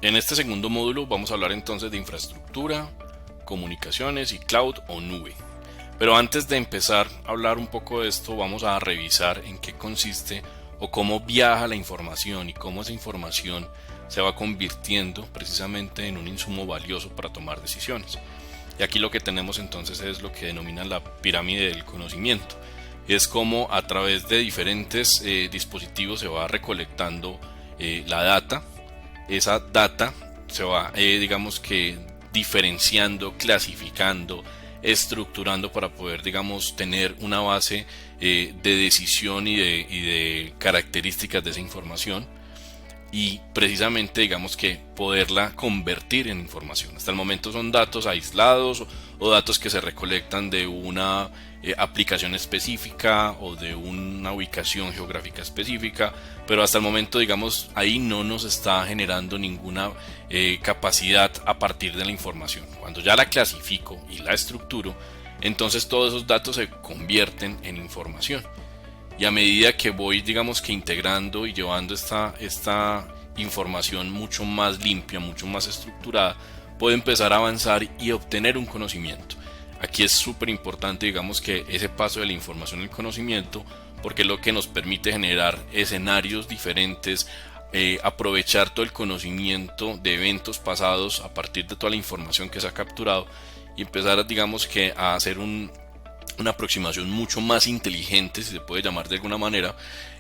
En este segundo módulo vamos a hablar entonces de infraestructura, comunicaciones y cloud o nube. Pero antes de empezar a hablar un poco de esto, vamos a revisar en qué consiste o cómo viaja la información y cómo esa información se va convirtiendo precisamente en un insumo valioso para tomar decisiones. Y aquí lo que tenemos entonces es lo que denominan la pirámide del conocimiento. Es como a través de diferentes dispositivos se va recolectando la data. Esa data se va, digamos que diferenciando, clasificando, estructurando para poder, digamos, tener una base de decisión y de características de esa información y precisamente, digamos, que poderla convertir en información. Hasta el momento son datos aislados o datos que se recolectan de una aplicación específica o de una ubicación geográfica específica, pero hasta el momento, digamos, ahí no nos está generando ninguna capacidad a partir de la información. Cuando ya la clasifico y la estructuro, entonces todos esos datos se convierten en información. Y a medida que voy, digamos, que integrando y llevando esta información mucho más limpia, mucho más estructurada, puedo empezar a avanzar y obtener un conocimiento. Aquí es súper importante, digamos, que ese paso de la información al conocimiento, porque es lo que nos permite generar escenarios diferentes, aprovechar todo el conocimiento de eventos pasados a partir de toda la información que se ha capturado y empezar, digamos, que a hacer una aproximación mucho más inteligente, si se puede llamar de alguna manera,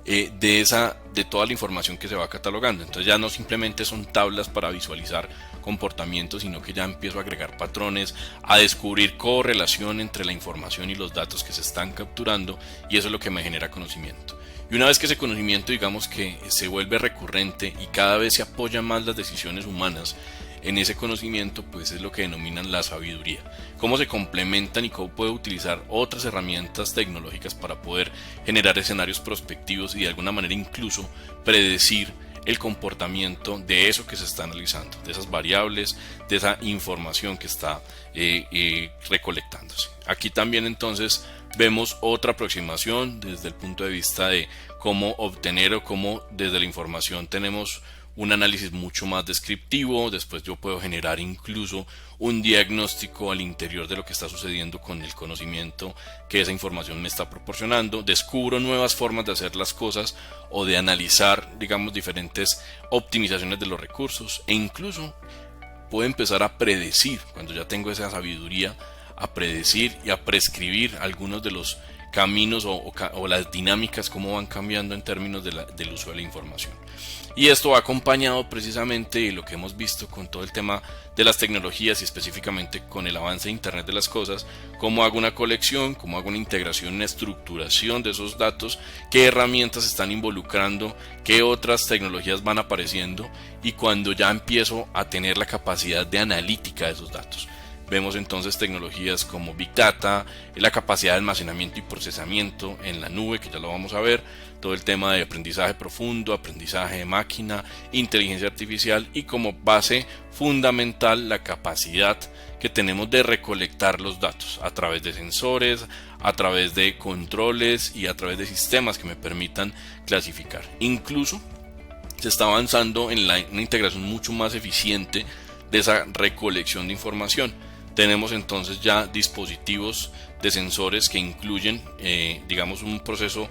de toda la información que se va catalogando. Entonces ya no simplemente son tablas para visualizar comportamientos, sino que ya empiezo a agregar patrones, a descubrir correlación entre la información y los datos que se están capturando, y eso es lo que me genera conocimiento. Y una vez que ese conocimiento, digamos, que se vuelve recurrente y cada vez se apoyan más las decisiones humanas en ese conocimiento, pues es lo que denominan la sabiduría. Cómo se complementan y cómo puedo utilizar otras herramientas tecnológicas para poder generar escenarios prospectivos y de alguna manera incluso predecir el comportamiento de eso que se está analizando, de esas variables, de esa información que está recolectándose. Aquí también entonces vemos otra aproximación desde el punto de vista de cómo obtener o cómo desde la información tenemos un análisis mucho más descriptivo. Después yo puedo generar incluso un diagnóstico al interior de lo que está sucediendo con el conocimiento que esa información me está proporcionando. Descubro nuevas formas de hacer las cosas o de analizar, digamos, diferentes optimizaciones de los recursos, e incluso puedo empezar a predecir, cuando ya tengo esa sabiduría, a predecir y a prescribir algunos de los caminos o las dinámicas, cómo van cambiando en términos del uso de la información. Y esto va acompañado precisamente de lo que hemos visto con todo el tema de las tecnologías y específicamente con el avance de Internet de las cosas, cómo hago una colección, cómo hago una integración, una estructuración de esos datos, qué herramientas están involucrando, qué otras tecnologías van apareciendo, y cuando ya empiezo a tener la capacidad de analítica de esos datos. Vemos entonces tecnologías como Big Data, la capacidad de almacenamiento y procesamiento en la nube, que ya lo vamos a ver, todo el tema de aprendizaje profundo, aprendizaje de máquina, inteligencia artificial, y como base fundamental la capacidad que tenemos de recolectar los datos a través de sensores, a través de controles y a través de sistemas que me permitan clasificar. Incluso se está avanzando en una integración mucho más eficiente de esa recolección de información. Tenemos entonces ya dispositivos de sensores que incluyen, digamos, un proceso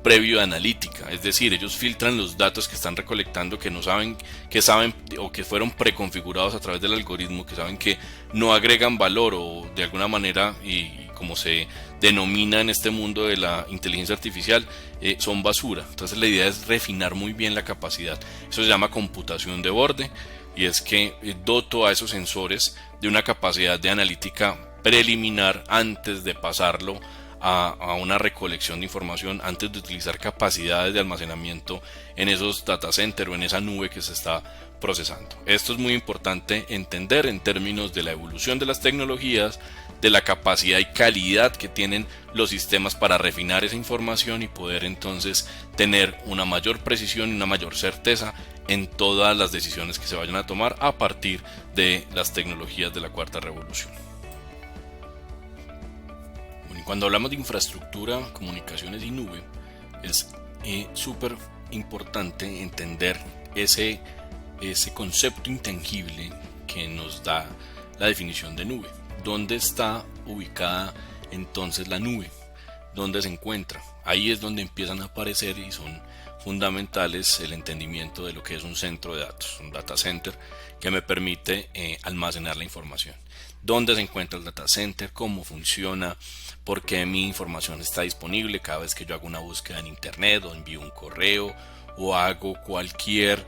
previo de analítica, es decir, ellos filtran los datos que están recolectando, que saben o que fueron preconfigurados a través del algoritmo, que saben que no agregan valor o de alguna manera, y como se denomina en este mundo de la inteligencia artificial, son basura. Entonces la idea es refinar muy bien la capacidad. Eso se llama computación de borde, y es que doto a esos sensores de una capacidad de analítica preliminar antes de pasarlo a una recolección de información, antes de utilizar capacidades de almacenamiento en esos data centers o en esa nube que se está procesando. Esto es muy importante entender en términos de la evolución de las tecnologías, de la capacidad y calidad que tienen los sistemas para refinar esa información y poder entonces tener una mayor precisión y una mayor certeza en todas las decisiones que se vayan a tomar a partir de las tecnologías de la cuarta revolución. Cuando hablamos de infraestructura, comunicaciones y nube, es súper importante entender ese ese concepto intangible que nos da la definición de nube. ¿Dónde está ubicada entonces la nube? ¿Dónde se encuentra? Ahí es donde empiezan a aparecer y son fundamentales el entendimiento de lo que es un centro de datos, un data center que me permite almacenar la información. ¿Dónde se encuentra el data center? ¿Cómo funciona? ¿Por qué mi información está disponible cada vez que yo hago una búsqueda en internet o envío un correo o hago cualquier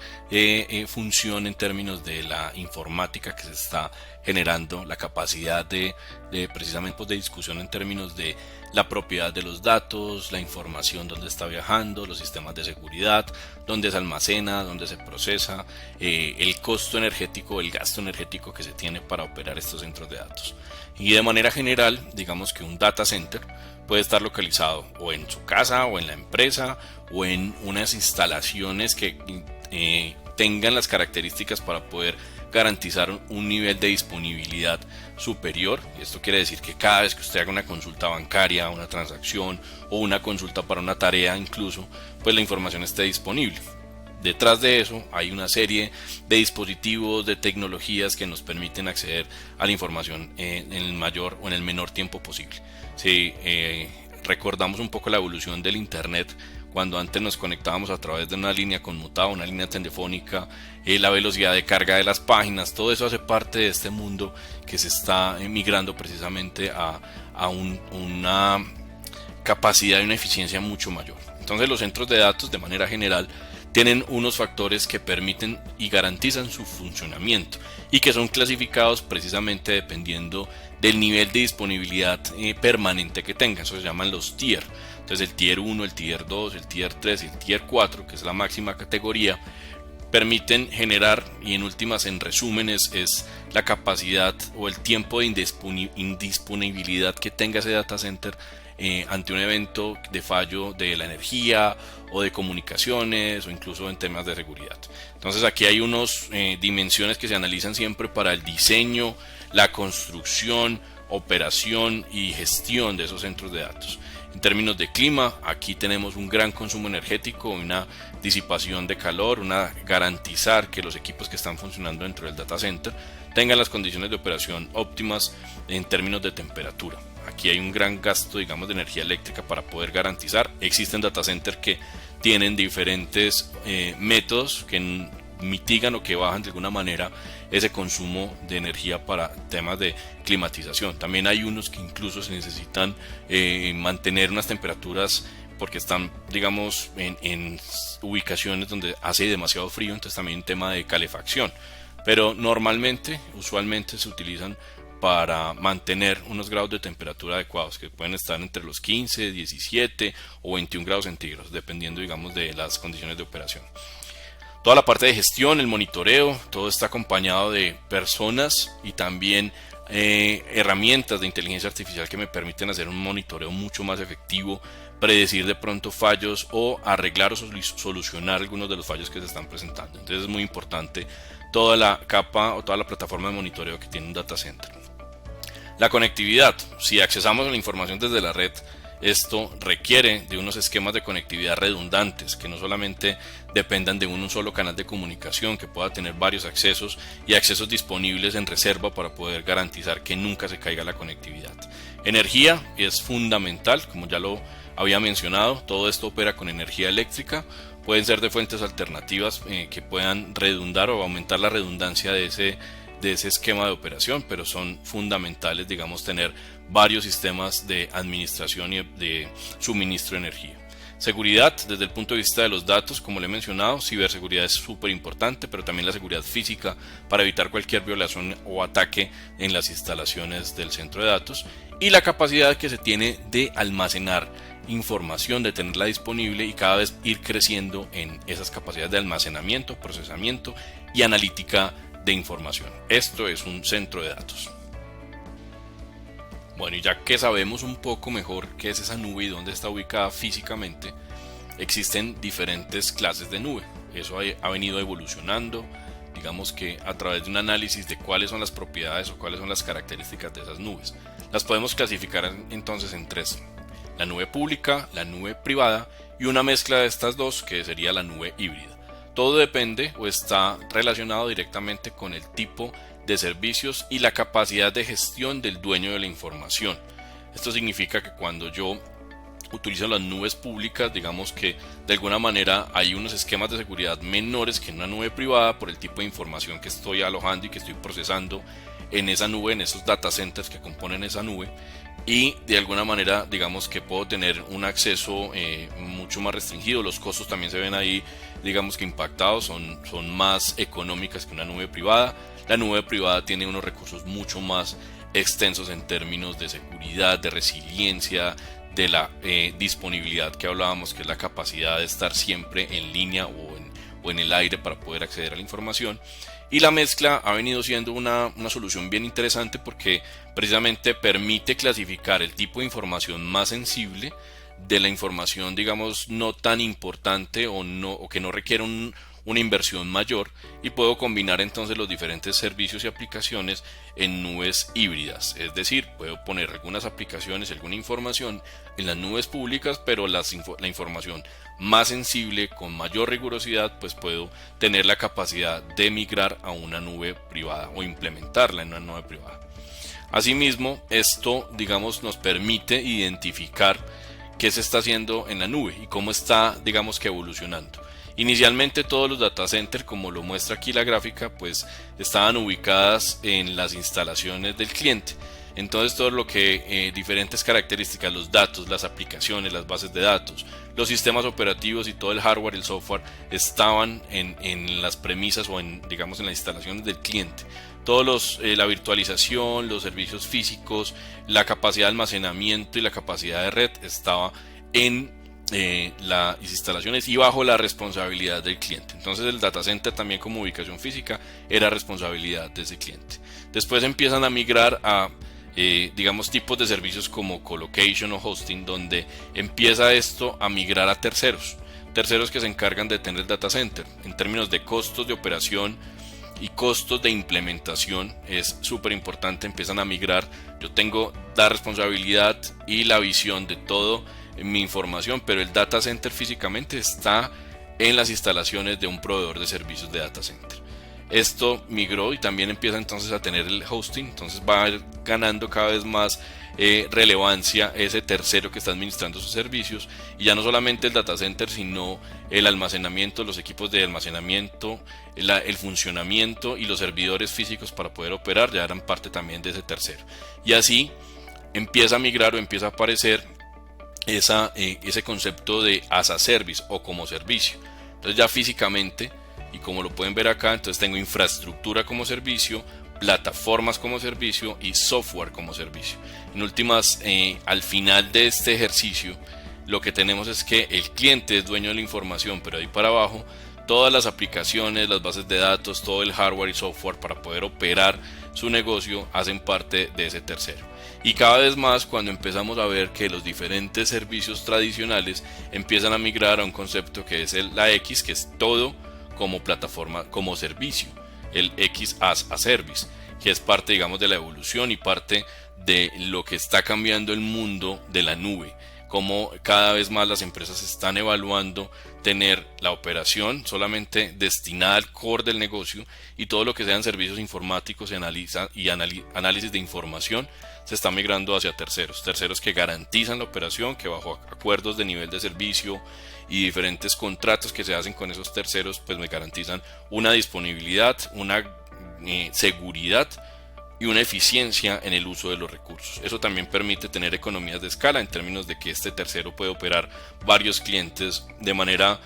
función en términos de la informática que se está generando, la capacidad de precisamente pues, de discusión en términos de la propiedad de los datos, la información donde está viajando, los sistemas de seguridad, dónde se almacena, dónde se procesa, el costo energético, el gasto energético que se tiene para operar estos centros de datos. Y de manera general, digamos que un data center puede estar localizado o en su casa o en la empresa o en unas instalaciones que tengan las características para poder garantizar un nivel de disponibilidad superior. Y esto quiere decir que cada vez que usted haga una consulta bancaria, una transacción o una consulta para una tarea incluso, pues la información esté disponible. Detrás de eso hay una serie de dispositivos, de tecnologías que nos permiten acceder a la información en el mayor o en el menor tiempo posible. Si recordamos un poco la evolución del internet, cuando antes nos conectábamos a través de una línea conmutada, una línea telefónica, la velocidad de carga de las páginas, todo eso hace parte de este mundo que se está migrando precisamente a una capacidad y una eficiencia mucho mayor. Entonces los centros de datos de manera general tienen unos factores que permiten y garantizan su funcionamiento y que son clasificados precisamente dependiendo del nivel de disponibilidad permanente que tengan. Eso se llaman los tier. Entonces el tier 1, el tier 2, el tier 3 y el tier 4, que es la máxima categoría, permiten generar, y en últimas, en resumen, es la capacidad o el tiempo de indisponibilidad que tenga ese data center ante un evento de fallo de la energía o de comunicaciones o incluso en temas de seguridad. Entonces aquí hay unas dimensiones que se analizan siempre para el diseño, la construcción, operación y gestión de esos centros de datos. En términos de clima, aquí tenemos un gran consumo energético, una disipación de calor, garantizar que los equipos que están funcionando dentro del data center tengan las condiciones de operación óptimas en términos de temperatura. Aquí hay un gran gasto, digamos, de energía eléctrica para poder garantizar. Existen data centers que tienen diferentes métodos que mitigan o que bajan de alguna manera ese consumo de energía para temas de climatización. También hay unos que incluso se necesitan mantener unas temperaturas porque están, digamos, en ubicaciones donde hace demasiado frío, entonces también un tema de calefacción. Pero normalmente, usualmente se utilizan para mantener unos grados de temperatura adecuados que pueden estar entre los 15, 17 o 21 grados centígrados, dependiendo, digamos, de las condiciones de operación. Toda la parte de gestión, el monitoreo, todo está acompañado de personas y también herramientas de inteligencia artificial que me permiten hacer un monitoreo mucho más efectivo, predecir de pronto fallos o arreglar o solucionar algunos de los fallos que se están presentando. Entonces es muy importante toda la capa o toda la plataforma de monitoreo que tiene un data center. La conectividad, si accesamos a la información desde la red, esto requiere de unos esquemas de conectividad redundantes que no solamente dependan de un solo canal de comunicación, que pueda tener varios accesos y accesos disponibles en reserva para poder garantizar que nunca se caiga la conectividad. Energía es fundamental, como ya lo había mencionado, todo esto opera con energía eléctrica, pueden ser de fuentes alternativas que puedan redundar o aumentar la redundancia de ese esquema de operación, pero son fundamentales, digamos, tener varios sistemas de administración y de suministro de energía. Seguridad, desde el punto de vista de los datos, como le he mencionado, ciberseguridad es súper importante, pero también la seguridad física para evitar cualquier violación o ataque en las instalaciones del centro de datos, y la capacidad que se tiene de almacenar información, de tenerla disponible y cada vez ir creciendo en esas capacidades de almacenamiento, procesamiento y analítica de información. Esto es un centro de datos. Bueno, y ya que sabemos un poco mejor qué es esa nube y dónde está ubicada físicamente, existen diferentes clases de nube. Eso ha venido evolucionando, digamos que a través de un análisis de cuáles son las propiedades o cuáles son las características de esas nubes. Las podemos clasificar entonces en tres: la nube pública, la nube privada y una mezcla de estas dos que sería la nube híbrida. Todo depende o está relacionado directamente con el tipo de servicios y la capacidad de gestión del dueño de la información. Esto significa que cuando yo utilizo las nubes públicas, digamos que de alguna manera hay unos esquemas de seguridad menores que en una nube privada por el tipo de información que estoy alojando y que estoy procesando en esa nube, en esos data centers que componen esa nube, y de alguna manera digamos que puedo tener un acceso mucho más restringido. Los costos también se ven ahí, digamos que impactados, son más económicas que una nube privada. La nube privada tiene unos recursos mucho más extensos en términos de seguridad, de resiliencia, de la disponibilidad que hablábamos, que es la capacidad de estar siempre en línea o en el aire para poder acceder a la información. Y la mezcla ha venido siendo una solución bien interesante porque precisamente permite clasificar el tipo de información más sensible de la información, digamos, no tan importante o que no requiere una inversión mayor, y puedo combinar entonces los diferentes servicios y aplicaciones en nubes híbridas. Es decir, puedo poner algunas aplicaciones, alguna información en las nubes públicas, pero la información más sensible, con mayor rigurosidad, pues puedo tener la capacidad de migrar a una nube privada o implementarla en una nube privada. Asimismo, esto, digamos, nos permite identificar qué se está haciendo en la nube y cómo está, digamos, que evolucionando. Inicialmente todos los data centers, como lo muestra aquí la gráfica, pues estaban ubicadas en las instalaciones del cliente. Entonces todo lo que diferentes características, los datos, las aplicaciones, las bases de datos, los sistemas operativos y todo el hardware, el software estaban en las premisas o digamos en las instalaciones del cliente. Todos la virtualización, los servicios físicos, la capacidad de almacenamiento y la capacidad de red estaba en las instalaciones y bajo la responsabilidad del cliente. Entonces el data center también como ubicación física era responsabilidad de ese cliente. Después empiezan a migrar a digamos tipos de servicios como colocation o hosting, donde empieza esto a migrar a terceros que se encargan de tener el data center. En términos de costos de operación y costos de implementación es súper importante, empiezan a migrar. Yo tengo la responsabilidad y la visión de todo mi información, pero el data center físicamente está en las instalaciones de un proveedor de servicios de data center. Esto migró y también empieza entonces a tener el hosting, entonces va ganando cada vez más relevancia ese tercero que está administrando sus servicios, y ya no solamente el data center, sino el almacenamiento, los equipos de almacenamiento, el funcionamiento y los servidores físicos para poder operar ya eran parte también de ese tercero. Y así empieza a migrar o empieza a aparecer ese concepto de as a service o como servicio. Entonces ya físicamente, y como lo pueden ver acá, entonces tengo infraestructura como servicio, plataformas como servicio y software como servicio. En últimas, al final de este ejercicio, lo que tenemos es que el cliente es dueño de la información, pero ahí para abajo todas las aplicaciones, las bases de datos, todo el hardware y software para poder operar su negocio hacen parte de ese tercero. Y cada vez más, cuando empezamos a ver que los diferentes servicios tradicionales empiezan a migrar a un concepto que es la X, que es todo como plataforma, como servicio, el X as a service, que es parte, digamos, de la evolución y parte de lo que está cambiando el mundo de la nube. Como cada vez más las empresas están evaluando tener la operación solamente destinada al core del negocio, y todo lo que sean servicios informáticos y análisis de información se está migrando hacia terceros que garantizan la operación, que bajo acuerdos de nivel de servicio y diferentes contratos que se hacen con esos terceros, pues me garantizan una disponibilidad, una seguridad y una eficiencia en el uso de los recursos. Eso también permite tener economías de escala en términos de que este tercero puede operar varios clientes de manera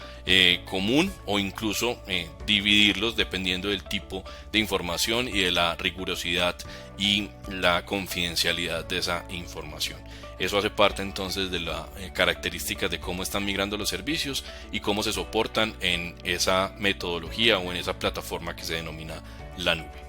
común, o incluso dividirlos dependiendo del tipo de información y de la rigurosidad y la confidencialidad de esa información. Eso hace parte entonces de las características de cómo están migrando los servicios y cómo se soportan en esa metodología o en esa plataforma que se denomina la nube.